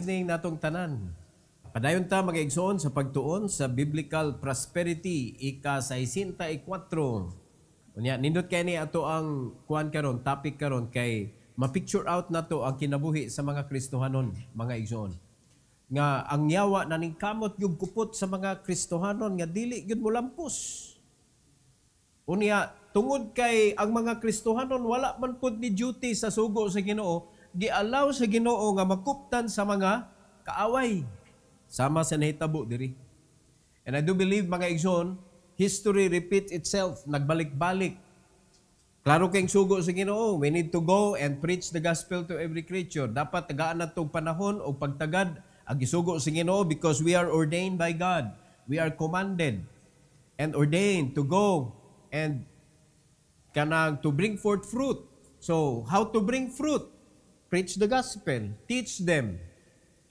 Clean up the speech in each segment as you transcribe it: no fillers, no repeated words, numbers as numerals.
evening natong tanan. Padayon ta mga igsoon sa pagtuon sa biblical prosperity ika-64. Unya nindot kay ni ato ang kuan karon, topic karon kay ma-picture out nato ang kinabuhi sa mga Kristohanon, mga igsoon. Nga ang yawa naning kamot yung kupot sa mga Kristohanon nga dili gyud mo lampos. Unya tungod kay ang mga Kristohanon wala man pud ni duty sa sugo sa Ginoo, giallow sa Ginoo nga makuptan sa mga kaaway. Sama sa nahitabo diri. And I do believe mga igsoon, history repeats itself, nagbalik-balik. Klaro kayong sugo sa Ginoo, we need to go and preach the gospel to every creature. Dapat tagaan natong panahon o pagtagad ang gisugo sa Ginoo because we are ordained by God. We are commanded and ordained to go and to bring forth fruit. So, how to bring fruit? Preach the gospel. Teach them.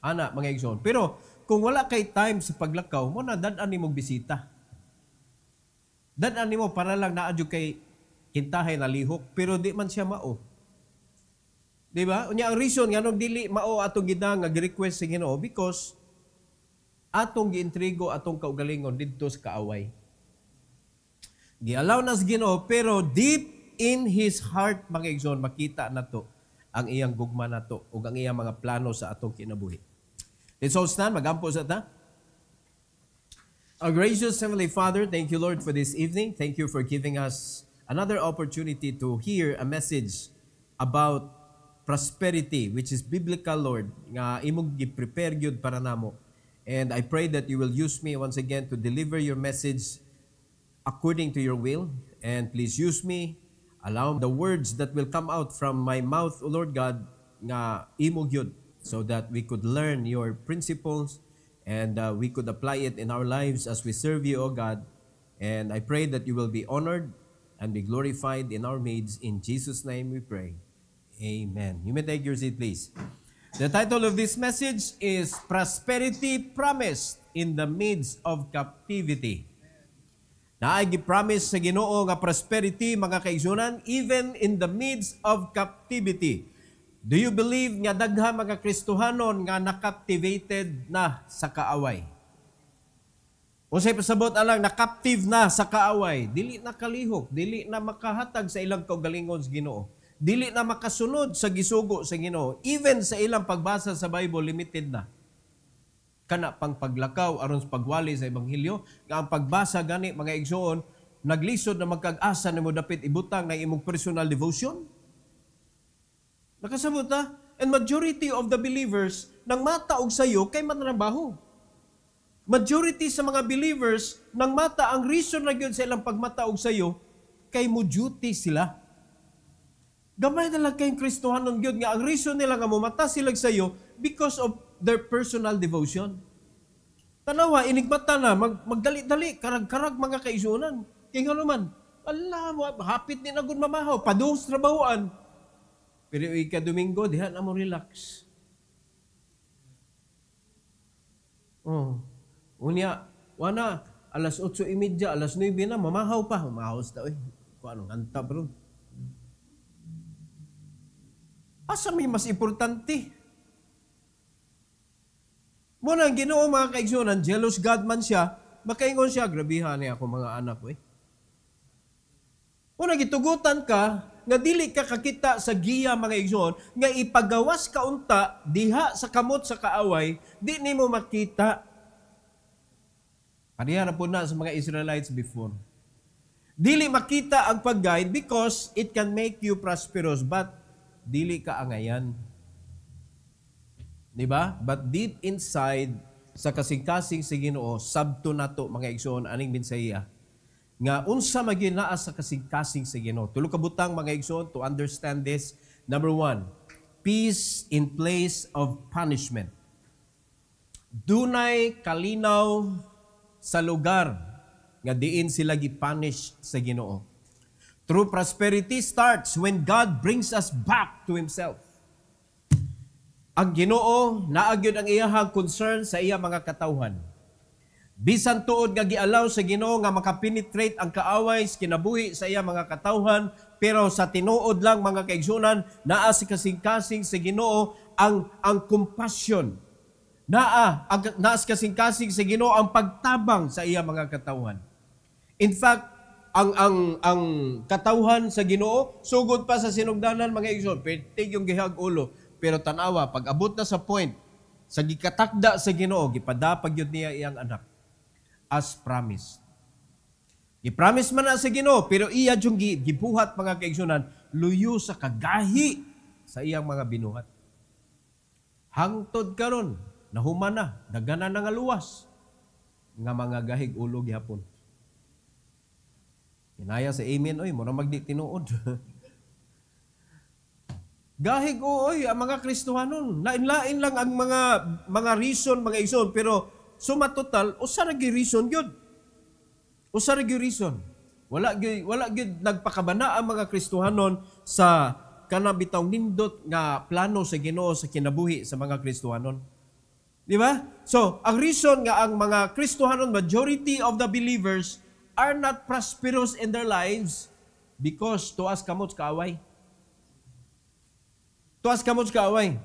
Ana, mga igsoon. Pero, kung wala kay time sa paglakaw, mo na dadan ni mong bisita. Dadan ni mo para lang naadyo kay kintahay na lihok, pero di man siya mao. Di ba? Unya ang reason nga nung dili mao atong gidang nga gi-request sa Ginoo because atong giintrigo atong kaugalingon didto sa kaaway. Gi-allow nas Ginoo pero deep in His heart mga igsoon makita nato ang iyang gugma nato ug ang iyang mga plano sa atong kinabuhi. Let's all stand, magampo sa ta. Our gracious Heavenly Father, thank you Lord for this evening. Thank you for giving us another opportunity to hear a message about prosperity, which is biblical, Lord, nga imong gi-prepare gyud para namo. And I pray that you will use me once again to deliver your message according to your will. And please use me. Allow the words that will come out from my mouth, O Lord God, nga imo gyud, so that we could learn your principles and we could apply it in our lives as we serve you, O God. And I pray that you will be honored and be glorified in our midst. In Jesus' name we pray. Amen. You may take your seat, please. The title of this message is Prosperity Promised in the Midst of Captivity. Naay gi-promise sa Ginoo nga prosperity, mga kaigsunan, even in the midst of captivity. Do you believe nga dagha mga Kristohanon nga na-captivated na sa kaaway? Unsay pasabot alang na-captive na sa kaaway, dili na kalihok, dili na makahatag sa ilang kaugalingon sa Ginoo. Dili na makasunod sa gisugo sa Ginoo. Even sa ilang pagbasa sa Bible, limited na. Kana pang paglakaw aron sa pagwali sa ebanghelyo, nga ang pagbasa gani mga igsoon, naglisod na magkag-asa nimo dapit ibutang na imong personal devotion. Nakasabot ta? And majority of the believers nang mataog sa iyo kay manrabaho. Majority sa mga believers nang mata ang reason na gyud sa ilang pagmataog sa iyo kay mo duty sila. Gamay na lang kayong Kristohanon gyud nga ang reason nila nga mumata sila sa iyo because of their personal devotion. Tanawa, inigmata na, magdali-dali, karag-karag mga kaisunan. Kaya nga naman, Allah mo, hapit din agad mamahaw, padung sa trabahoan. Pero ika-Domingo, dihan na mo relax. Oh, unya, wana, alas 8:30, alas 9 na, mamahaw pa. Mamahaw sa tao, kung anong hanta bro. Asa may mas importante? Muna ang Ginoo mga kaigsunan, jealous God man siya, makaingon siya, grabihan niya ako mga anak ko eh. Muna gitugutan ka, nga dili ka kakita sa giya mga igsoon, nga ipagawas ka unta, diha sa kamot sa kaaway, di ni mo makita. Pariha na po na sa mga Israelites before. Dili makita ang pag-guide because it can make you prosperous, but dili ka angayan. Diba? But deep inside, sa kasing-kasing sa Ginoo, sabto nato mga igsoon, aning minsaya, nga unsa maginaa sa kasing-kasing sa Ginoo. Tulo ka butang mga igsoon to understand this. Number 1, peace in place of punishment. Dunay kalinaw sa lugar nga diin sila gi-punish sa Ginoo. True prosperity starts when God brings us back to Himself. Ang Ginoo naagyod ang iyahang concern sa iya mga katawhan. Bisan tuod nga gialaw sa Ginoo nga makapenetrate ang kaaway sa kinabuhi sa iya mga katawhan, pero sa tinuod lang mga kaigsunan naa sa kasing-kasing sa Ginoo ang compassion naas kasing-kasing sa Ginoo ang pagtabang sa iya mga katawhan. In fact, ang katawhan sa Ginoo sugod pa sa sinugdanan mga igsoon, pertig yung gihag ulo, pero tanawa pag abot na sa point sa gikatakda sa Ginoo, gipadapag yun niya iyang anak as promised. I-promise man na sa Ginoo, pero iya yung gibuhat mga kaigsunan, luyo sa kagahi sa iyang mga binuhat. Hangtod karon, nahuman na, dagana na nga luwas, nga mga gahig ulo gihapon. Kinaya sa amen, oy, mura magdi tinuod. Gahig oy, ang mga Kristohanon, lain-lain lang ang mga reason, mga igsoon, pero suma total, usa ra gi reason gyud. Usa ra gyud reason. Wala gyud nagpakabana ang mga Kristohanon sa kanabitaw nindot nga plano sa Ginoo sa kinabuhi sa mga Kristohanon. Di ba? So, ang reason nga ang mga Kristohanon, majority of the believers are not prosperous in their lives because tuas kamot kaaway. Tuas kamot kaaway.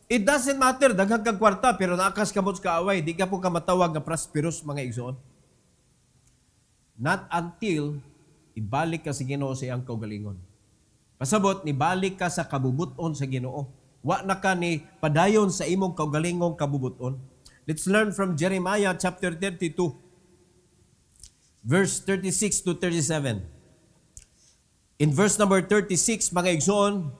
It doesn't matter, daghang kag kwarta, pero naakas kamot kaaway, di ka po ka matawag nga prosperous mga igsoon. Not until ibalik ka sa Ginoo sa iyang kaugalingon. Pasabot, nibalik ka sa kabubuton sa Ginoo. Wa na ka ni padayon sa imong kaugalingong kabubuton. Let's learn from Jeremiah chapter 32, verse 36 to 37. In verse number 36, mga igsoon,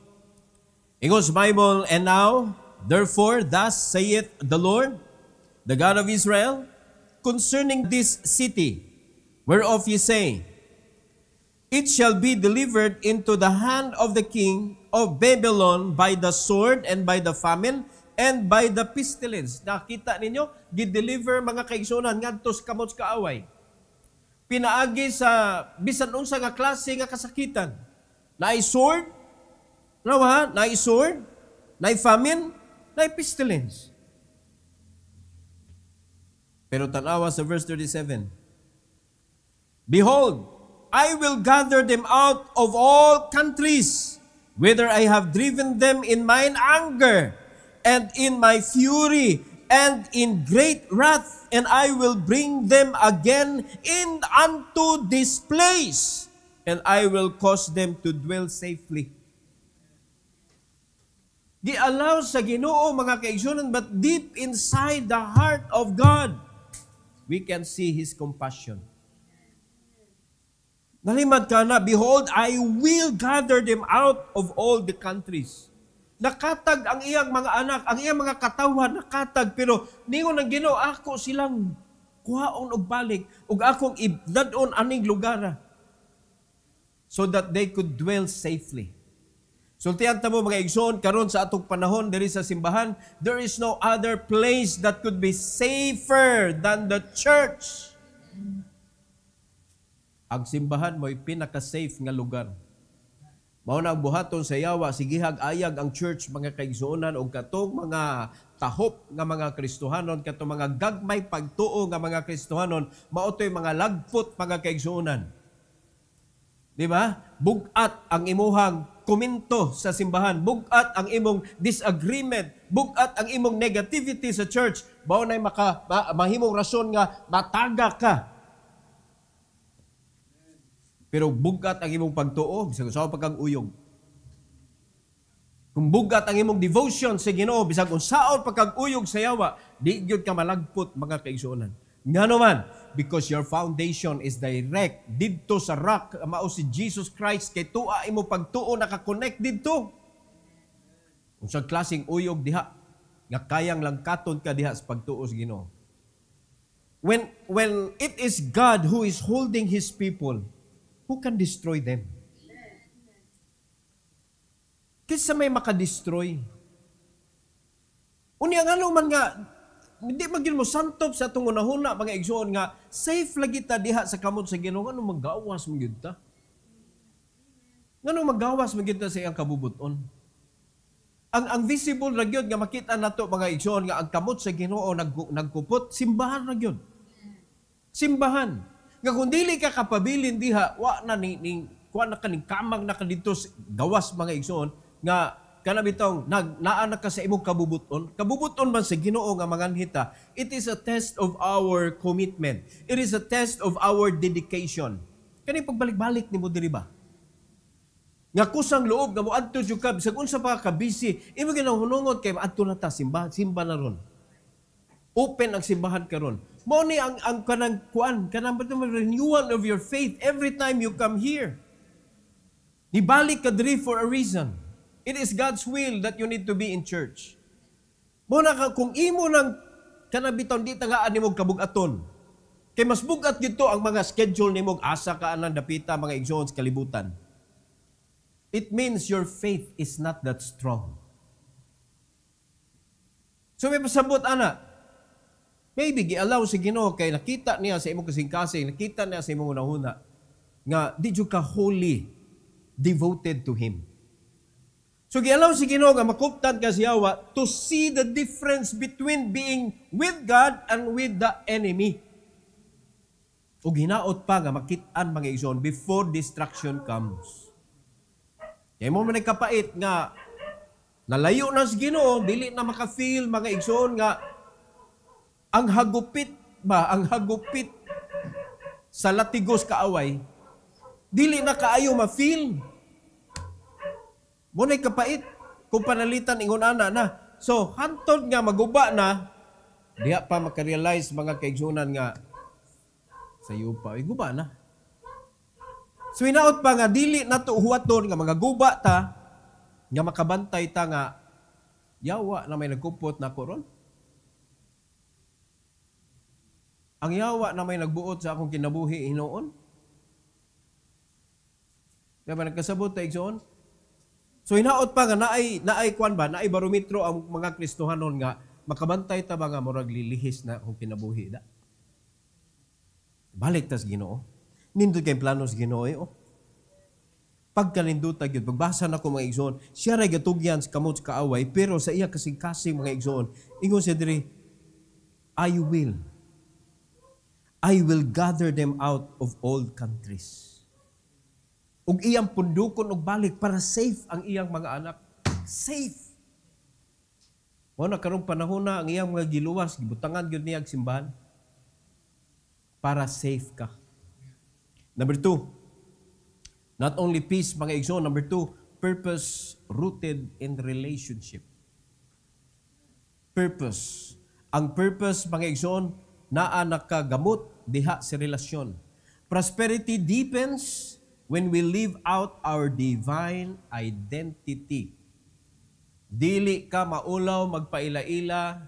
ingos Bible, and now, therefore, thus saith the Lord, the God of Israel, concerning this city, whereof ye say, it shall be delivered into the hand of the king of Babylon by the sword and by the famine and by the pestilence. Nakita ninyo, gideliver mga kaigsunan ngadto sa kamot kaaway. Pinaagi sa bisan unsa nga klase nga kasakitan. Naay sword, naay sword, naay famine, naay pestilence. Pero tanawa sa verse 37. Behold, I will gather them out of all countries, whither I have driven them in mine anger, and in my fury, and in great wrath, and I will bring them again in unto this place, and I will cause them to dwell safely. Gi-allow sa Ginoo mga kaigsunan, but deep inside the heart of God, we can see His compassion. Nalimad ka na, behold, I will gather them out of all the countries. Nakatag ang iyang mga anak, ang iyang mga katawan, nakatag, pero ningon ng Ginoo, ako silang kuhaon og balik, ug akong ibdadon aning lugar, so that they could dwell safely. Sultihan ta mo mga igsoon, karon sa atong panahon diri sa simbahan, there is no other place that could be safer than the church. Ang simbahan mo'y pinaka-safe nga lugar. Mao na ang buhaton sa yawa, sigihag ayag ang church mga kaigsuonan o katong mga tahop nga mga Kristohanon, katong mga gagmay pagtuo nga mga Kristohanon, maotoy mga lagpot mga kaigsuonan. Di ba? Bugat ang imuhang komento sa simbahan, bugat ang imong disagreement, bugat ang imong negativity sa church, mao nay mahimong rason nga mataga ka. Pero bugat ang imong pagtuo, bisag usaw pagkang uyog. Kung bugat ang imong devotion sa Ginoo, bisag unsaon pagkang uyog sa yawa, di gyud ka malagpot mga kaigsuonan. Ngano man, because your foundation is direct didto sa rock, mao si Jesus Christ, kay tua imo pagtuo naka-connect didto. Unsang klaseng uyog diha nga kayang langkaton ka diha sa pagtuo sa Ginoo. When it is God who is holding His people, who can destroy them? Kinsa may makadestroy? Unya nga man nga, hindi magin mo santop sa itong unahuna, mga igsoon nga, safe lagi ta diha sa kamot sa Ginoo, nga magawas mo yun ta? Nga magawas mo yun ta sa iyang kabubuton? Ang visible na yun, nga makita na to mga igsoon, nga ang kamot sa Ginoo nagkupot, simbahan na yun. Simbahan. Nga kung dili ka kapabilin diha, wa na kaning kamang na kadito gawas mga igsoon, nga kana bitong naanak ka sa imong kabubuton, kabubuton man sa Ginoo nga manganhita, it is a test of our commitment. It is a test of our dedication. Kani pagbalik-balik nimo diri ba? Nga kusang loob nga moadto jud ka bisag unsa pa ka busy, imo ginahunungot kay maadto na ta simba na ron. Open ang simbahan karon. Mao ni ang kanang kanang renewal of your faith every time you come here. Nibalik ka diri for a reason. It is God's will that you need to be in church. Muna ka, kung imo ng kanabiton, di tagaan ni mong kabugaton. Kay mas bugat dito ang mga schedule ni mong asa ka anang dapita, mga igsoons, kalibutan. It means your faith is not that strong. So may pasabot, ana, maybe gialaw si Ginoo kay nakita niya sa imong kasing-kasing, nakita niya sa imong unahuna, nga di jud ka wholly devoted to Him. So, gialaw si Ginoo nga makuptan ka siyawa to see the difference between being with God and with the enemy. O ginaot pa nga makit-an mga igsoon before destruction comes. Kaya mo man kapait nga nalayo na si Ginoo, dili na maka-feel mga igsoon nga ang hagupit sa latigos kaaway, dili na kaayo ma-feel. Muna'y kapait kung panalitan ingon ana na. So, hantod nga maguba na, diha pa makarealize mga kaigsunan nga sa iyo pa, guba na. So, inaot pa nga, dili na to huwaton nga mga guba ta, nga makabantay ta nga, yawa na may nagkupot na koron. Ang yawa na may nagbuot sa akong kinabuhi hinoon. Kaya ba nagkasabot ta igsoon? So hinaot pa nga naay barometro ang mga Kristohanon nga makabantay ta ba nga murag lilihis na kung kinabuhi da. Balik tas Ginoo. Nindot kay plano sa Ginoo oh. Pagkaninduta gyud pagbasa na ko mga igsoon, siya ray gatugyan sa kamot sa kaaway pero sa iya kasing-kasing mga igsoon, ingon siya diri, I will gather them out of all countries. Ug iyang pundukon og balik para safe ang iyang mga anak. Safe. Mo na karong panahon na ang iyang mga giluwas, gibutangan gyud niya simbahan para safe ka. Number 2, not only peace, mga igsoon. Number 2, purpose rooted in relationship. Purpose. Ang purpose, mga igsoon, naa nakagamot diha sa relasyon. Prosperity deepens when we live out our divine identity. Dili ka maulaw, magpaila-ila,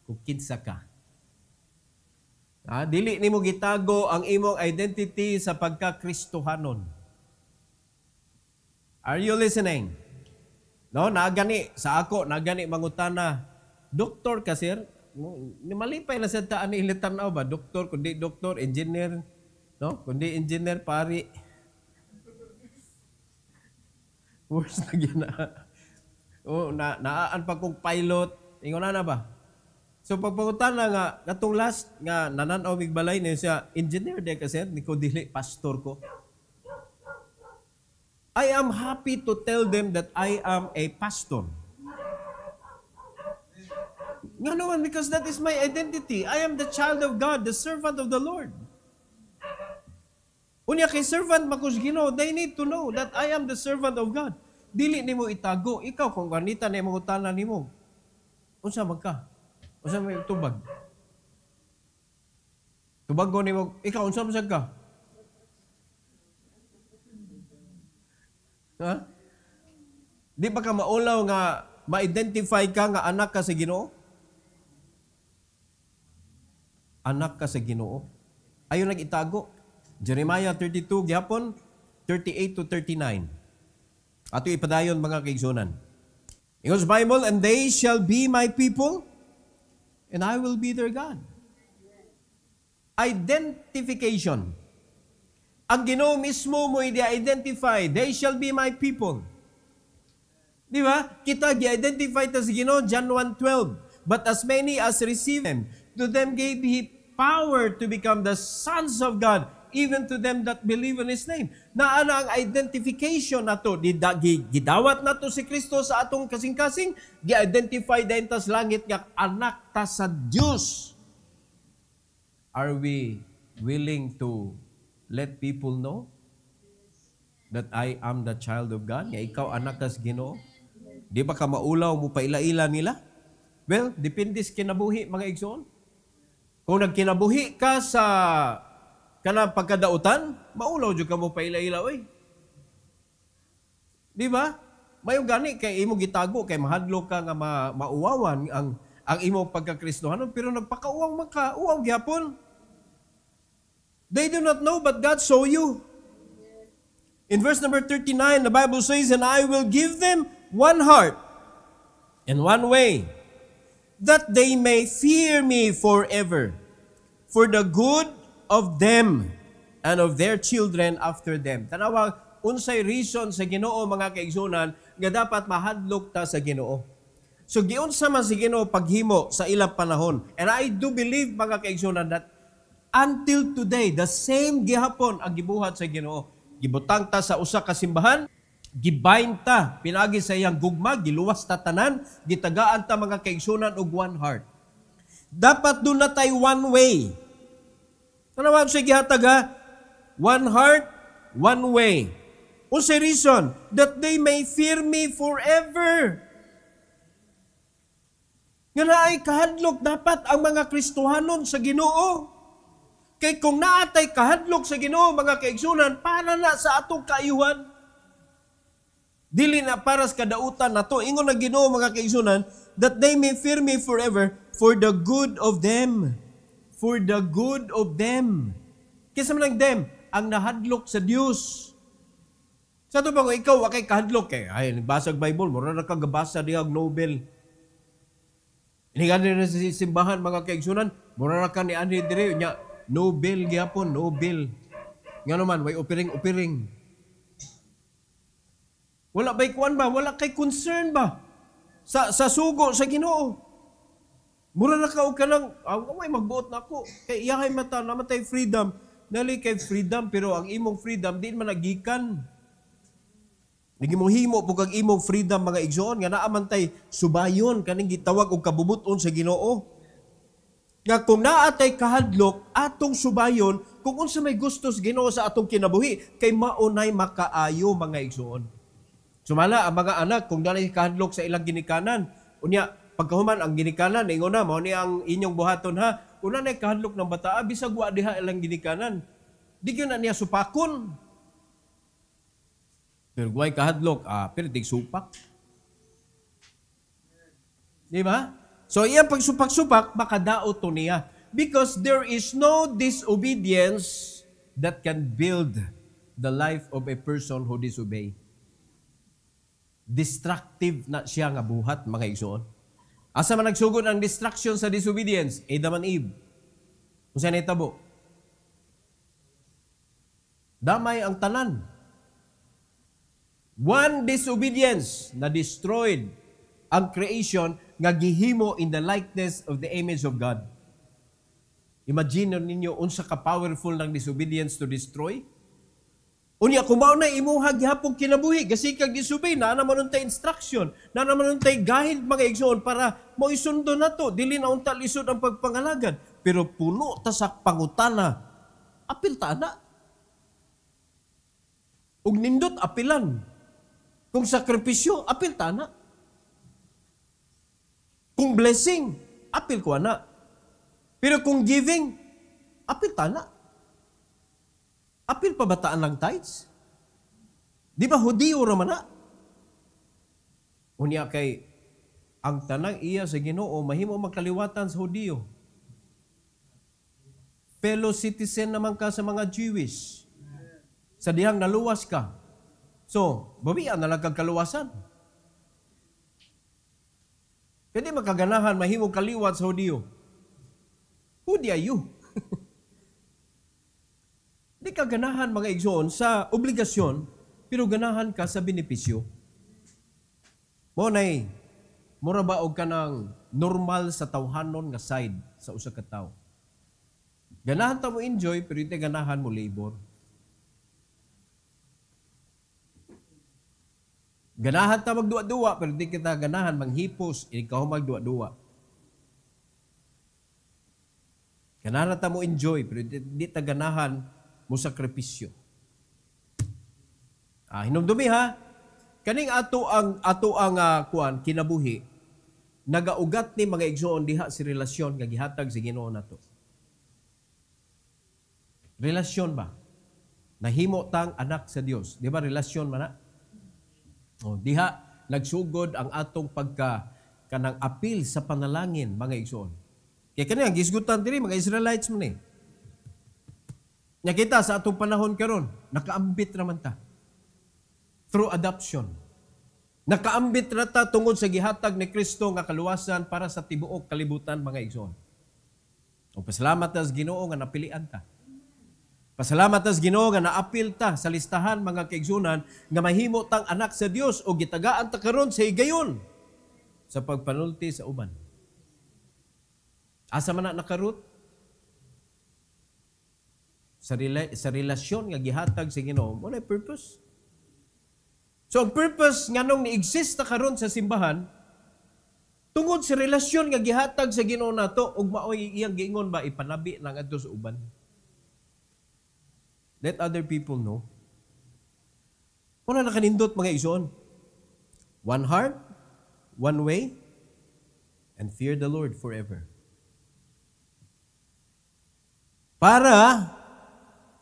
kung kinsa ka. Dili nimo gitago ang imong identity sa pagka-Kristohanon. Are you listening? No, nagani sa ako, nagani mangutana, doktor ka sir? Malipay na sa taan ni ilitanaw ba? Doktor, kundi doktor, engineer, no? Kundi engineer, pari. Worse na gina. Naaan pa kong pilot. Ingon na ba? So pagpangutan na nga, katong last nga nananaw migbalay niya siya, engineer de kasi, ni ko dili, pastor ko. I am happy to tell them that I am a pastor. Nga naman, because that is my identity. I am the child of God, the servant of the Lord. Unya kay servant makus Ginoo, they need to know that I am the servant of God. Dili nimo itago, ikaw kung ganita na imong utanan nimo. Unsa man ka? Unsa may tubag? Tubag ko nimo, ikaw unsa man ka? Ha? Di ba ka maulaw nga ma-identify ka nga anak ka sa Ginoo? Anak ka sa Ginoo. Ayon nag-itago. Jeremiah 32, gihapon, 38 to 39. Ato ipadayon mga kaigsunan. Ingon sa Bible, and they shall be my people, and I will be their God. Identification. Ang Ginoo mismo mo i-identify, they shall be my people. Di ba? Kita i-identify ta si Ginoo, John 1:12. But as many as receive Him, to them gave He power to become the sons of God, even to them that believe in His name. Naana ang identification nato. Gidawat nato si Kristo sa atong kasing-kasing, gi-identify dahil ta sa langit nga anak ta sa Diyos. Are we willing to let people know that I am the child of God? Nga ikaw anak ka sa Ginoo? Di ba ka maulaw mo pa ila-ila nila? Well, depende sa kinabuhi, mga igsoon. Kung nagkinabuhi ka sa kanang pagkadautan, maulaw dyan ka mo pa ila-ila, oy. Di ba? Mayong gani, kay imo gitago, kay mahadlo ka nga mauwawan ang imo pagkakristohanon, pero nagpakauwaw maka, uwaw gyapon. They do not know, but God saw you. In verse number 39, the Bible says, "And I will give them one heart and one way, that they may fear me forever, for the good of them and of their children after them." Tanawa, unsay reason sa Ginoo, mga kaigsunan, nga dapat mahadlok ta sa Ginoo. So, giunsa man si Ginoo paghimo sa ilang panahon. And I do believe, mga kaigsunan, that until today, the same gihapon ang gibuhat sa Ginoo. Gibutang ta sa usa ka simbahan, gibind ta, pinagi sa iyang gugma, giluwas ta tanan, gitagaan ta mga kaigsunan og one heart. Dapat doon na tayo one way. Ano ba siya gihatag ha? One heart, one way. Unsay reason? That they may fear me forever. Nga na ay kahadlok dapat ang mga Kristohanon sa Ginoo. Kay kung naatay kahadlok sa Ginoo, mga kaigsunan, para na sa atong kaayuhan. Dili na para sa kadautan na to. Ingon na Ginoo, mga kaigsunan, that they may fear me forever for the good of them. For the good of them. Kisa man lang them, ang nahadlok sa Dios. Sa ito ba kung ikaw, wakay kahadlok, ay, nagbasag Bible, mura na kagabasa dihag Nobel. Inigan na sa simbahan, mga kaigsunan, mura na ka ni Andre Dire, niya, Nobel, gyapon, Nobel. Nga naman, way upiring-upiring. Wala ba'y kuwan ba? Wala kay concern ba? Sa sugo, sa Ginoo. Mura na ka o ka lang, may magbuot na ako. Kay iyahay mata, namatay freedom. Nali kay freedom, pero ang imong freedom, di man nagikan. Nagimong po kag imong freedom, mga igsoon, nga naamantay subayon, kaning gitawag og kabubuton sa Ginoo. Nga kung naatay kahadlok, atong subayon, kung unsa may gustos Ginoo sa atong kinabuhi, kay maunay makaayo, mga igsoon. Sumala ang mga anak, kung dalay kahadlok sa ilang ginikanan, unya, pagkahuman ang ginikanan, ingon na, mao ni ang inyong buhaton ha, kung nanay kahadlok ng bata, bisag wa diha ilang ginikanan, di yun na niya supakon. Pero guway kahadlok, pero dig supak. Di ba? So, iyang pagsupak-supak, makadaot to niya. Because there is no disobedience that can build the life of a person who disobey. Destructive na siya nga buhat, mga igsoon. Asa man nagsugod ang distraction sa disobedience? Adam and Eve. Kung saan itabo? Damay ang tanan. One disobedience na destroyed ang creation nga gihimo in the likeness of the image of God. Imagine ninyo unsa ka powerful ng disobedience to destroy. Unya kumaw na imuha gihapon kinabuhi kasi kag disobey na naman untay instruction, na naman untay gahid, mga igsoon, para mo isundo nato, dili na unta lisod ang pagpangalagad, pero puno ta sa pangutana. Apil ta na. Ug nindot apilan. Kung sakripisyo, apil ta na. Kung blessing, apil ko na. Pero kung giving, apil ta na. Apil pa bataan lang tithes? Di ba Hudiyo raman na? Unya kay, ang tanang iya sa Ginoo, mahimo magkaliwatan sa Hudiyo. Fellow citizen naman ka sa mga Jewish. Sa dihang naluwas ka. So, babian na lang kag kaluwasan. Pwede makaganahan, mahimo kaliwat sa Hudiyo. Who are you? Di ka ganahan, mga igsoon, sa obligasyon, pero ganahan ka sa benepisyo. Monay, mura ba og ka ng normal sa tawhanon nga side sa usa ka tawo? Ganahan ta mo enjoy, pero iti ganahan mo labor. Ganahan ta magduwa-duwa, pero di kita ganahan manghipos, ikaw magduwa-duwa. Ganahan ta mo enjoy, pero di ta ganahan mo sakripisyo. Hinumdumi ha, kaning ato ang kuan kinabuhi, nagaugat ni mga igsoon diha si relasyon nga gihatag sa Ginoo nato. Relasyon ba? Nahimo tang anak sa Dios. Di ba relasyon man na? Diha nagsugod ang atong kanang apil sa panalangin mga igsoon. Kaya kanang gisgutan diri mga Israelites man eh. Nya kita sa atong panahon karon, nakaambit naman ta. Through adoption. Nakaambit na ta tungod sa gihatag ni Kristo nga kaluwasan para sa tibuok kalibutan mga igsoon. O pasalamat ta sa Ginoo nga napilian ta. Pasalamat tas Ginoo nga naapil ta sa listahan mga kaigsunan nga mahimo tang anak sa Dios o gitagaan ta karon sa higayon sa pagpanulti sa uban. Asa man na nakarut? Sa relasyon nga gihatag sa Ginoo, mo na purpose. So ang purpose nga nung ni-exist ta karon sa simbahan tungod sa relasyon nga gihatag sa Ginoo nato ug maoy iyang giingon ba ipanabi lang adto sa uban. Let other people know. Kung nakanindot mga igsoon, one heart, one way, and fear the Lord forever. Para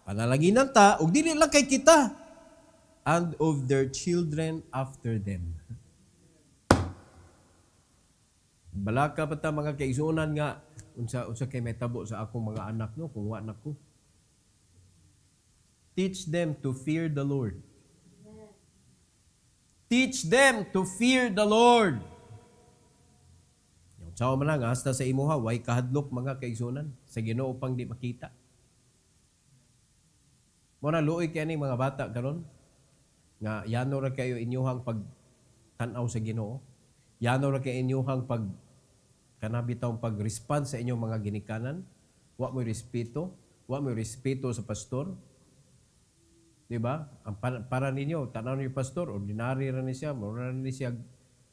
panalaginan ta, ug dili lang kay kita, and of their children after them. Balaka pa ta mga kaigsuonan nga, unsa kay may tabo sa akong mga anak no, kung wa na ko. Teach them to fear the Lord. Teach them to fear the Lord. Yung tsaw man lang, hasta sa imuha, way kahadlok mga kaigsunan, sa Ginoo pang di makita. Muna luoy kaya ni mga bata karon nga yano ra kayo inyuhang pagtanaw sa Ginoo. Yano ra kayo inyuhang kanabitaw pag-respond sa inyong mga ginikanan. Wa mo respeto, sa pastor. Diba? Ang para ninyo, tanaw niyo pastor, ordinary ra ni siya, mura ni siya,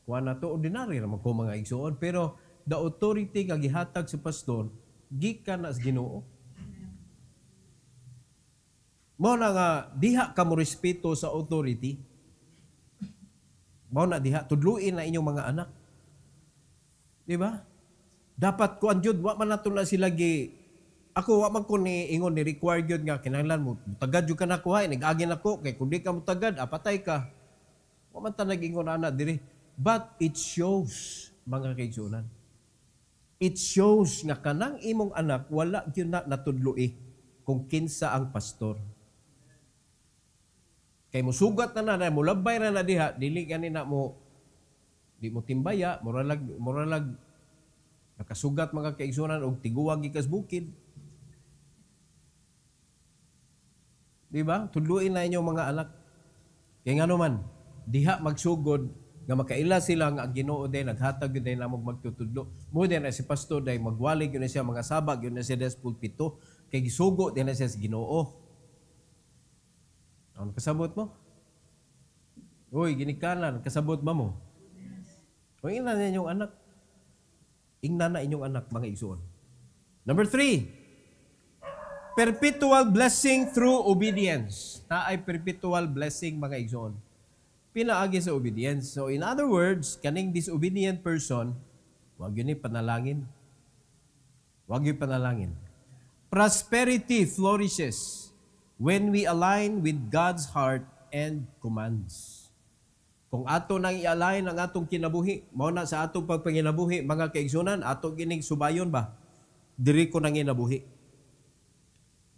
kuha na to, ordinary ra ko mga igsoon. Pero the authority nga gihatag sa pastor, gikan na sa Ginoo. Mao na nga, diha ka mo respeto sa authority. Mao na diha, tudluin na inyong mga anak. Diba? Dapat kuan jud, wa man nato na sila ako wa man ko ni ingon ni require gyud nga kinahanglan mo tagad jud ka na kuha nag-agi nako kay kun di ka mo tagad apatay ka. Wa man ta nag-ingon ana diri. But it shows mga kaigsunan. It shows nga kanang imong anak wala gyud na natudloi kung kinsa ang pastor. Kay mo sugat na mo labay na diha dili gani na mo di mo timbaya moralag nakasugat mga kaigsunan og tiguwag gikas bukid. Diba? Tudluin na inyong mga anak. Kaya nga naman, diha magsugod nga makaila sila nga ang Ginoo day naghatag gyud day namog magtutudlo. Mo din na si pastor day magwalig gyud na siya mga sabag gyud na siya des pulpito kay gisugo din na siya sa Ginoo. Ano kasabot mo? Uy, ginikanan, kasabot ba mo? O ingnan na inyong anak. Ingnan na inyong anak mga igsoon. Number 3. Perpetual blessing through obedience. Ay perpetual blessing mga igsoon. Pinaagi sa obedience. So in other words, kaning disobedient person, wag yun panalangin. Wag yun panalangin. Prosperity flourishes when we align with God's heart and commands. Kung ato nang i-align ang atong kinabuhi, mao na sa atong pagpanginabuhi, mga kaigsunan, ato gining subayon ba? Diri ko nang inabuhi.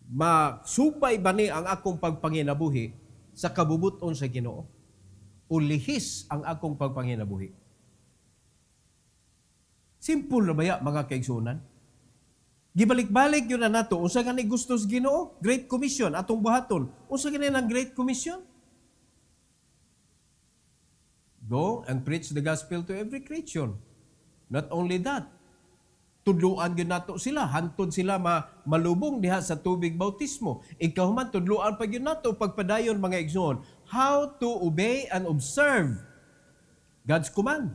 Masupay ba ni ang akong pagpanginabuhi sa kabubuton sa Ginoo? O lihis ang akong pagpanginabuhi? Simple na baya mga kaigsunan? Gibalik-balik yun na nato. Unsa gani gusto sa Ginoo? Great Commission, atong buhaton. Unsa gani ng Great Commission? Go and preach the gospel to every creature. Not only that, tudluan gyud nato sila, hantod sila malubong diha sa tubig bautismo. Ikaw man tudluan pa gyud nato pagpadayon mga igsoon, how to obey and observe God's command.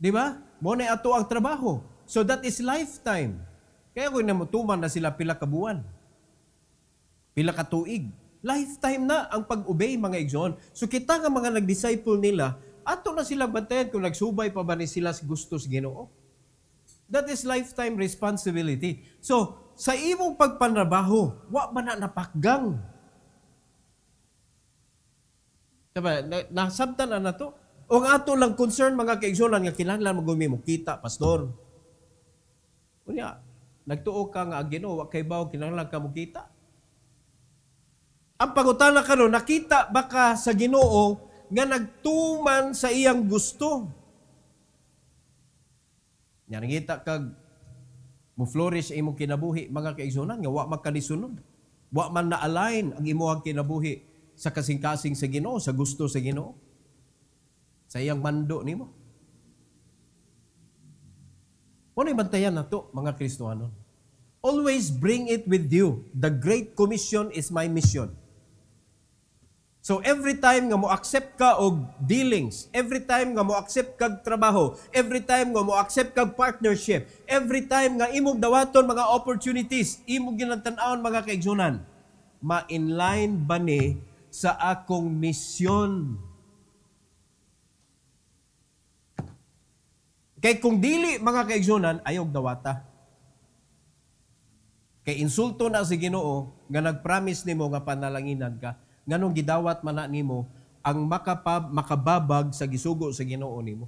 Di ba? Mo na ato ang trabaho. So that is lifetime. Kaya kung namutuman na sila pila ka buwan, pila ka tuig, lifetime na ang pag-obey mga igsoon. So kita nga mga nag-disciple nila, ato na silang bantayan kung nagsubay pa ba ni sila sa gusto sa Ginoo. That is lifetime responsibility. So, sa imong pagpanrabaho, wa ba na napakgang? Diba? Nasabtan na to. O nga ato lang concern mga kaigsunan nga kinahanglan magumi mo kita, pastor. Unya, nagtuo ka nga Ginoo, wa kay bawo kinahanglan ka mo kita. Ang pangutana karon, nakita ba ka sa Ginoo nga nagtuman sa iyang gusto? Nya nangita kag mo flourish imong kinabuhi mga kaigsunan nga wa makalisunod. Wa man na-align ang imong kinabuhi sa kasing-kasing sa Ginoo, sa gusto sa Ginoo. Sa iyang mando nimo. Ano bantayan nato mga Kristohanon? Always bring it with you. The Great Commission is my mission. So every time nga mo accept ka og dealings, every time nga mo accept kag trabaho, every time nga mo accept kag partnership, every time nga imong dawaton mga opportunities, imong ginatan-awon mga kaigsunan, ma-inline ba ni sa akong misyon? Kay kung dili mga kaigsunan, ayog dawata. Kay insulto na si Ginoo nga nag-promise nimo nga panalanginan ka, nganong gidawat man na nimo ang makababag sa gisugo sa Ginoo nimo.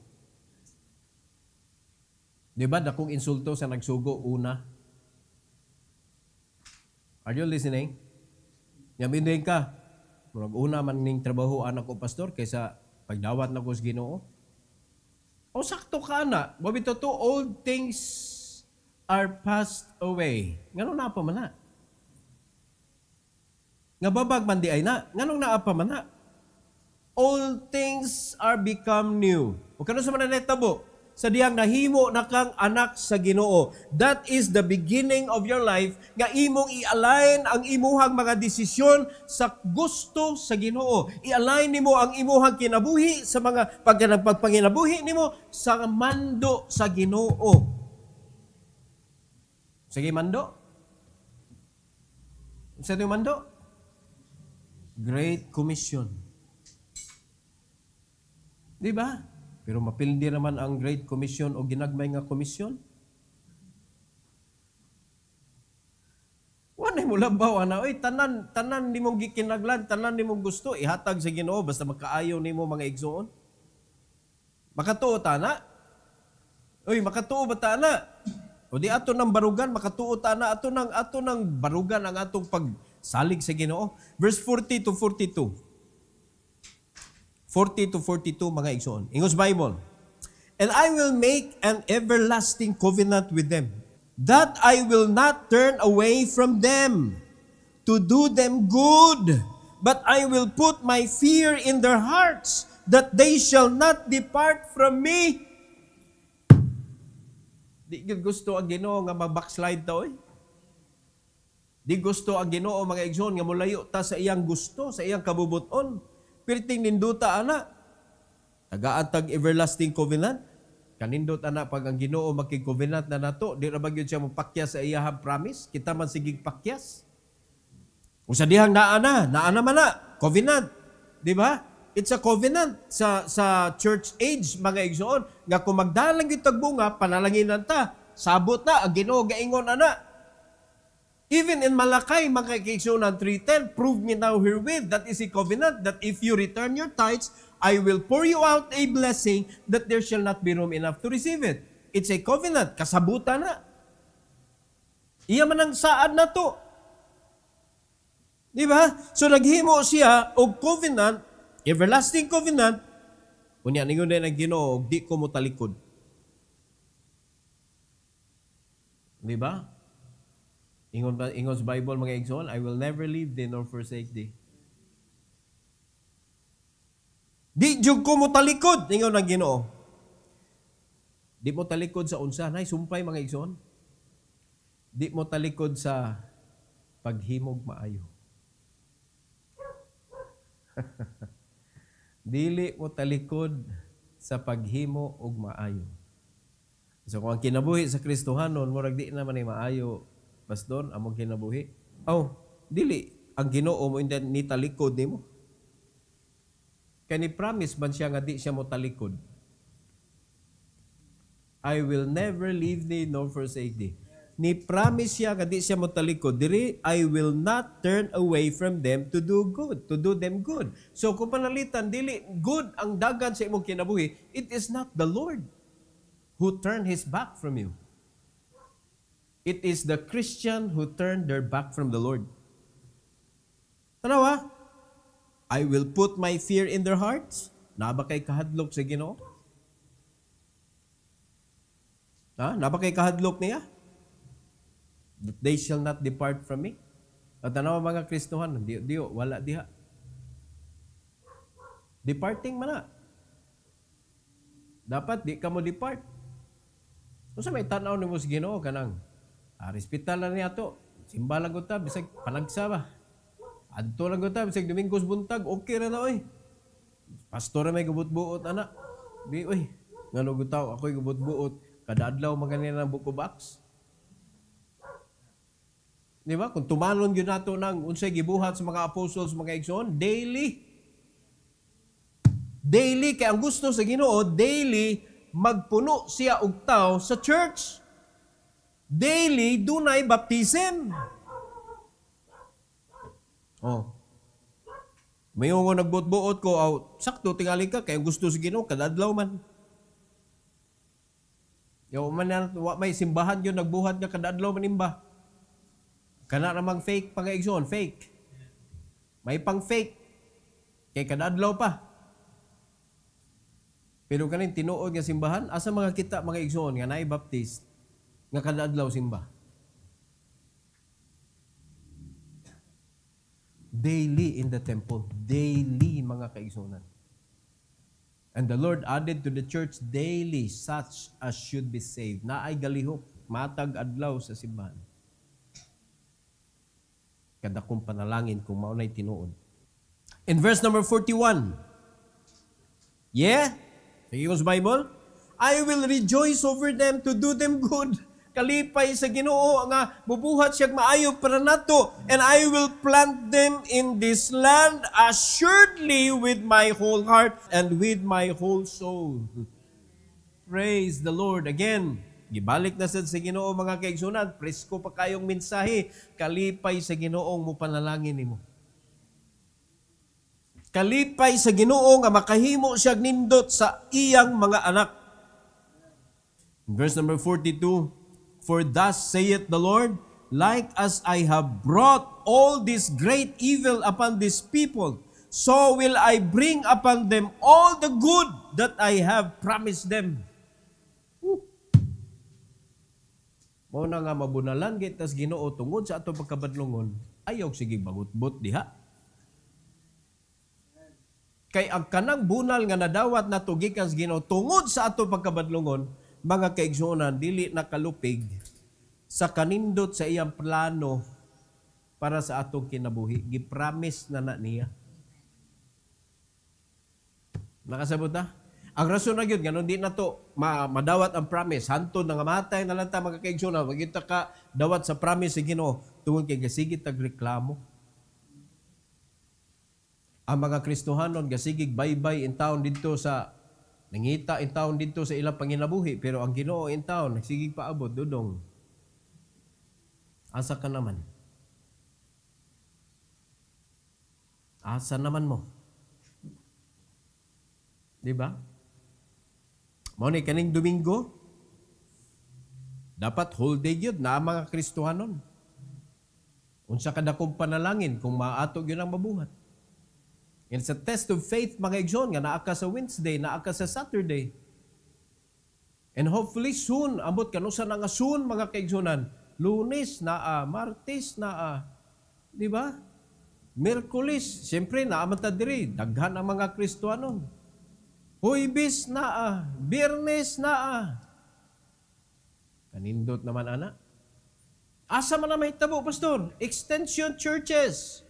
Di ba dakong insulto sa nagsugo una? Are you listening? Yabindin ka. Murag una man ning trabahoan ako pastor kaysa pagdawat na ko sa Ginoo. O sakto ka na. Mabito to, old things are passed away. Nganon na pa man na. Nga babag man di ay na. Nganong naapa man na? All things are become new. O kano sa man na netabo? Sa diyang nahimo na kang anak sa Ginoo. That is the beginning of your life nga imong i-align ang imuhang mga desisyon sa gusto sa Ginoo. I-align nimo ang imuhang kinabuhi sa mga pagpanginabuhi nimo sa mando sa Ginoo. Sige mando. Sa ito mando? Great Commission. Di ba? Pero mapildi naman ang Great Commission o ginagmay nga komisyon. Wala mo labaw ana, oy tanan nimong gikinaglan, tanan nimong gusto ihatag sa Ginoo basta magkaayo nimo mga igsoon. Makatuo ta na? Oy, makatuo ba ta na? O di ato nang barugan, makatuo ta na ato nang barugan ang atong pagsalig sa Ginoo. Verse 40 to 42. 40 to 42 mga igsoon. Ingos Bible. And I will make an everlasting covenant with them, that I will not turn away from them to do them good, but I will put my fear in their hearts, that they shall not depart from me. Di gusto ang Ginoo nga mag-backslide ta oy. Di gusto ang Ginoo mga igsoon nga mulayo ta sa iyang gusto, sa iyang kabubuton. Pirting ninduta ana. Tagaatag everlasting covenant. Kanindot ana pag ang Ginoo makig-covenant na nato, di ra ba gyud siya mopakyas sa iyahang promise? Kita man sigig pakyas. Kung sa dihang naana man na, covenant. Di ba? It's a covenant sa church age mga igsoon nga kung magdalang gyud tag bunga panalanginan ta. Sabot na ang Ginoo gaingon ana. Even in Malakay, mga kaigsunan 3:10, prove me now herewith, that is a covenant, that if you return your tithes, I will pour you out a blessing, that there shall not be room enough to receive it. It's a covenant. Kasabutan na. Iya man ang saad na to. Di ba? So naghimo siya og covenant, everlasting covenant, kunya ningon din ang Ginoo, di ko mo talikod. Di ba? Ingon sa Bible mga igsoon, I will never leave thee nor forsake thee. Di jud ko mo talikod, ingon ang Ginoo. Di mo talikod sa unsa, nay sumpay mga igsoon. Di mo talikod sa paghimog maayo. Dili mo talikod sa paghimo og maayo. So kung ang kinabuhi sa Kristohanon, murag di naman ay maayo, pastor, among kinabuhi. Dili. Ang Ginoo mo ni talikod nimo. Kaya ni promise man siya nga di siya mo talikod. I will never leave thee nor forsake thee. Ni promise siya nga di siya mo talikod. Diri, I will not turn away from them to do good, to do them good. So kung panalitan, dili good ang dagan sa imong kinabuhi, it is not the Lord who turned His back from you. It is the Christian who turned their back from the Lord. Tanawa, I will put my fear in their hearts. Naba kay kahadlok sa Ginoo? Naba kay kahadlok niya? That they shall not depart from me. At tanawa mga Kristohan, diyo, wala diha. Departing man na. Dapat di ka mo depart. Kung sa may tanaw ni mo sa Ginoo, kanang, hospital na niya to, simba lang ko ta, bisag panagsa ba? Adto lang ko ta, bisag Domingos buntag, okay na na, oy. Pastor na may gubot-buot, anak. Di, oy, nga nagutaw, ako'y gubot-buot, kada adlaw maganina ng buko box. Di ba? Kung tumalon yun nato ng unsay gibuhat sa mga apostles, mga igsoon, daily. Daily, kaya ang gusto sa Ginoo, daily, magpuno siya og tao sa church. Daily, dunay baptism. May nga nagbuot-buot ko, sakto, tingali ka, kaya gusto sa Ginoo, kadadlaw man. May simbahan yun, nagbuhat nga kadadlaw man imba. Kana namang fake pang-igsoon, fake. May pang-fake. Kaya kadadlaw pa. Pero kanin tinuod nga simbahan, asa mga kita, mga igsoon, nga naibaptist, nga kadadlaw simba. Daily in the temple. Daily, mga kaigsunan. And the Lord added to the church daily such as should be saved. Na ay galihok, matag adlaw sa simbahan. Kada kong panalangin kung maunay tinuod. In verse number 41, sige ko sa Bible, I will rejoice over them to do them good. Kalipay sa Ginoo nga bubuhat siya maayo para nato, and I will plant them in this land assuredly with my whole heart and with my whole soul. Praise the Lord. Again, gibalik na sa Ginoo mga kaigsunan, presko pa kayong mensahe, kalipay sa Ginoo mo panalangin nimo. Kalipay sa Ginoo nga makahimo siya nindot sa iyang mga anak. Verse number 42, for thus saith the Lord, like as I have brought all this great evil upon this people, so will I bring upon them all the good that I have promised them. Mao na nga mabunalan gitas Ginoo tungod sa ato pagkabadlongon, ayaw sige bagut-but diha. Kay ang kanang bunal nga nadawat nato gikan sa Ginoo tungod sa ato pagkabadlongon, mga kaigsuonan, dili nakalupig sa kanindot sa iyang plano para sa atong kinabuhi. Gipromise na niya. Nakasabot na? Ang rason na yun, ganun di na to madawat ang promise. Hantod na nga matay na lang ta mga kaigsuonan. Magkita ka dawat sa promise sa Ginoo tungod kay gasigit tagreklamo. Ang mga Kristohanon gasigig baybay in town dito sa nangita in taon dito sa ilang panginabuhi, pero ang Ginoo in taon, nagsigig paabot, dudong. Asa ka naman? Asa naman mo? Diba? Mao ni kaning Domingo, dapat whole day yun na mga Kristohanon. Unsa kada kong panalangin kung maatog yun ang mabuhat. It's a test of faith, mga igsoon, nga naa ka sa Wednesday, naa ka sa Saturday. And hopefully soon, ambot kanusa na nga soon, mga kaigsunan, Lunes naa, Martes naa, di ba? Miyerkules, siyempre naa man ta diri, daghan ang mga Kristohanon. Huwebes naa, Biyernes naa, Kanindot naman, ana. Asa man na mahitabo, pastor? Extension churches.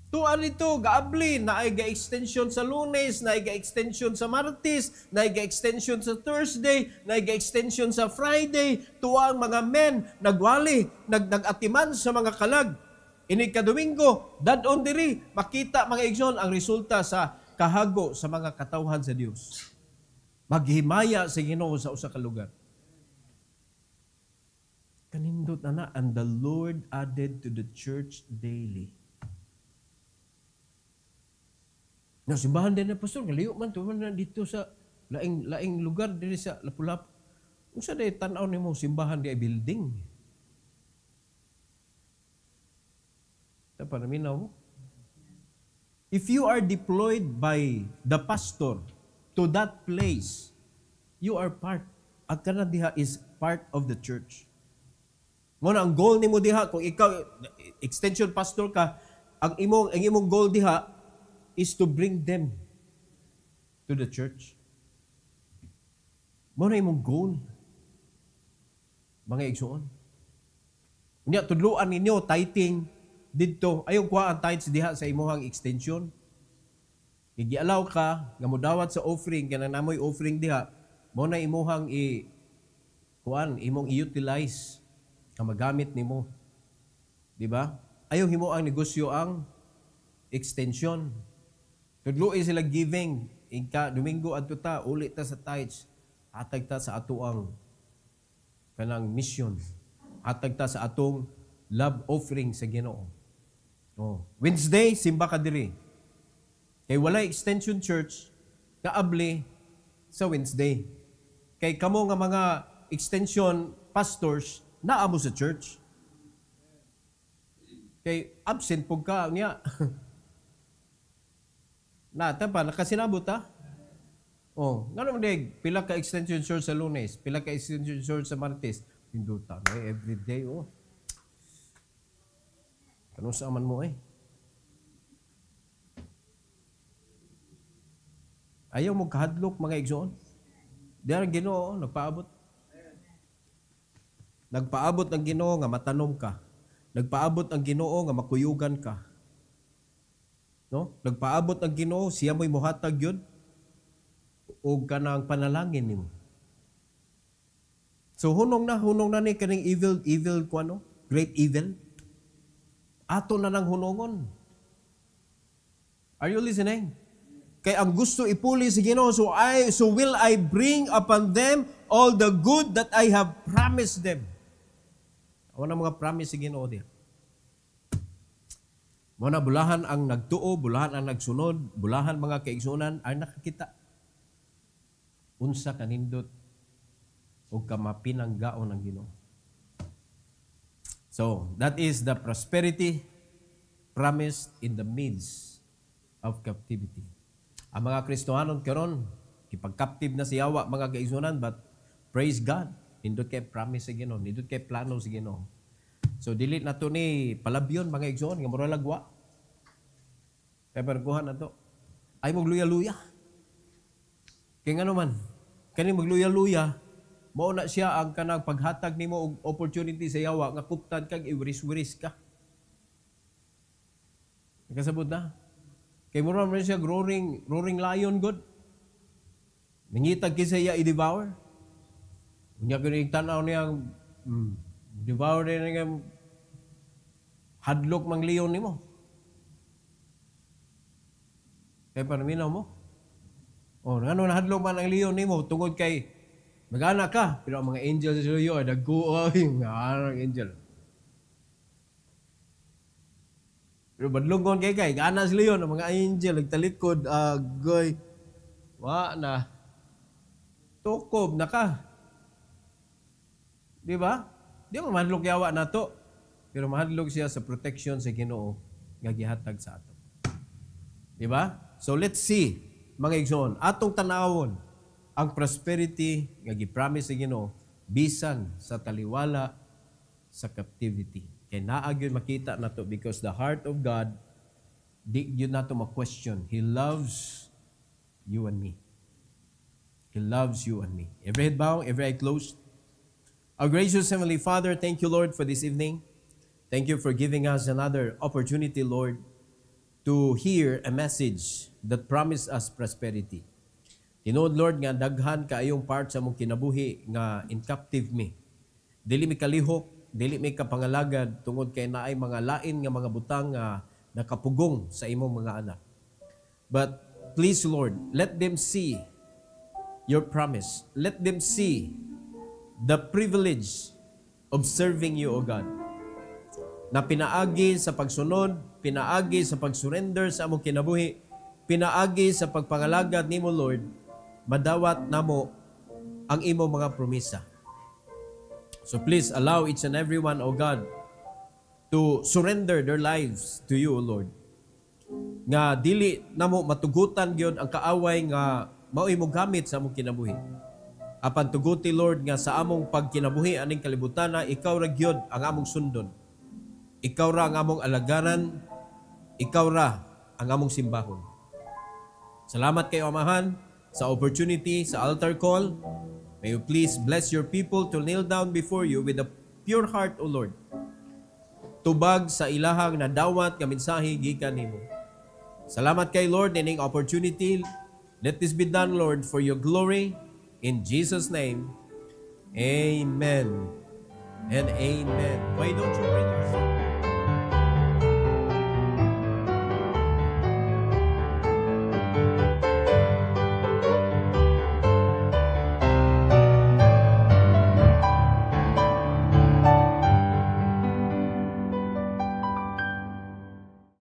Tuan ito, gaabli, na ay ga-extension sa Lunes, na ay ga-extension sa Martes, na ay ga-extension sa Thursday, na ay ga-extension sa Friday. Tuang mga men, nagwali, nagatiman sa mga kalag. Ini ka Domingo, dadon diri, makita mga igsoon ang resulta sa kahago sa mga katawhan sa Dios. Maghimaya sa Ginoo sa usa ka lugar. Kanindot na, and the Lord added to the church daily. Na simbahan din na pastor, ngaliyo man to man dito sa laing lugar diri sa Lapu-Lapu. Unsa day tan-aw nimo simbahan di ay building? Tapos naminaw mo. If you are deployed by the pastor to that place, you are part. At kana diha is part of the church. Muna ang goal nimo diha kung ikaw extension pastor ka, ang imong goal diha is to bring them to the church. Muna imong goal. Mga igsoon. Unya tudluan ninyo tithing didto, ayaw kuha ang tithes diha sa imuhang extension. Gigialaw ka nga modawat sa offering kanang namoy offering diha, mo na imuhang imong i-utilize nga magamit nimo. Di ba? Ayaw himo ang negosyo ang extension. Tudluoy sila giving, inka Domingo adto ta uli ta sa tithes, hatag ta sa atuang kanang mission. Hatag ta sa atong love offering sa Ginoo. Oh, Wednesday simba ka diri. Kay walay extension church kaabli sa Wednesday. Kay kamo nga mga extension pastors naa mo sa church. Kay absent pug ka niya. Nata pa nakasinabot ta? Oh, ngano man dig pila ka extension church sa Lunes, pila ka extension church sa Martes, pinduta na every day oh. Kano sa man mo Ayaw mo kahadlok mga igsoon. Diyan ang Ginoo nagpaabot. Nagpaabot ang Ginoo nga matanom ka. Nagpaabot ang Ginoo nga makuyugan ka. No? Nagpaabot ang Ginoo, siya mo'y muhatag yun o kanang panalangin nimo. So hunong na ni kaning evil ko ano? Great evil. Ato na nang hunongon. Are you listening? Kay ang gusto ipuli si Ginoo, so will I bring upon them all the good that I have promised them. Ano na mga promise si Ginoo diya? Muna bulahan ang nagtuo, bulahan ang nagsunod, bulahan mga kaigsunan ay nakakita. Unsa kanindot o kamapinanggaon ng Ginoo. So, that is the prosperity promised in the midst of captivity. Ang mga Kristohanon karon kipag-captive na si Yawa mga kaigsunan, but praise God, nindot kay promise si Ginoo, nindot kay plano si Ginoo. So dili na to ni palabyon mga igsoon nga mura lagwa. Kay perkuhan na to. Ay magluya-luya. Kay ngano man, kani magluya-luya, mao na siya ang kanang paghatag nimo og opportunity sa Yawa nga kuptan kag iwiris-wiris ka. Nakasabot na. Kay mura man siya roaring lion god. Nangitag kisa iya i-devour. Unya kini tan-aw niyang devour din nga hadlok mang leon nimo. Kay panaminaw mo. Oh, ngano na hadlok man ang leon nimo tungod kay magana ka, pero ang mga angel sa suyo ay dagkuoy nga angel. Pero badlungon kay gana sa leon ang mga angel nagtalikod agoy. Wa na. Tukob na ka. Di ba? Di mo mahadlok Yawa na to. Pero mahadlok siya sa protection sa Ginoo nga gihatag sa ato. Di ba? So let's see, mga igsoon, atong tanawon ang prosperity nga gi-promise sa Ginoo bisan sa taliwala sa captivity. Kay naa gyud makita nato because the heart of God di gyud nato ma-question. He loves you and me. He loves you and me. Every head bowed, every eye closed. Our gracious Heavenly Father, thank you, Lord, for this evening. Thank you for giving us another opportunity, Lord, to hear a message that promised us prosperity. Tinood, Lord, nga daghan kaayong part sa mong kinabuhi nga in captive me. Dili mi kalihok, dili mi kapangalagad tungod kay naay mga lain nga mga butang nga nakapugong sa imong mga anak. But please, Lord, let them see your promise. Let them see the privilege of serving you, O God. Na pinaagi sa pagsunod, pinaagi sa pag-surrender sa among kinabuhi, pinaagi sa pagpangalagad nimo, Lord, madawat namo ang imong mga promisa. So please allow each and every one, O God, to surrender their lives to you, O Lord. Nga dili namo matugutan gyud ang kaaway nga mao'y mo gamit sa among kinabuhi. Apan tuguti, Lord, nga sa among pagkinabuhi aning kalibutana, ikaw ra gyud ang among sundon. Ikaw ra ang among alagaran, ikaw ra ang among simbahon. Salamat kayo, Amahan, sa opportunity, sa altar call. May you please bless your people to kneel down before you with a pure heart, O Lord. Tubag sa ilahang nadawat nga mensahe gikan nimo. Salamat kay Lord ining opportunity. Let this be done, Lord, for your glory. In Jesus' name, amen and amen. Why don't you bring yourself?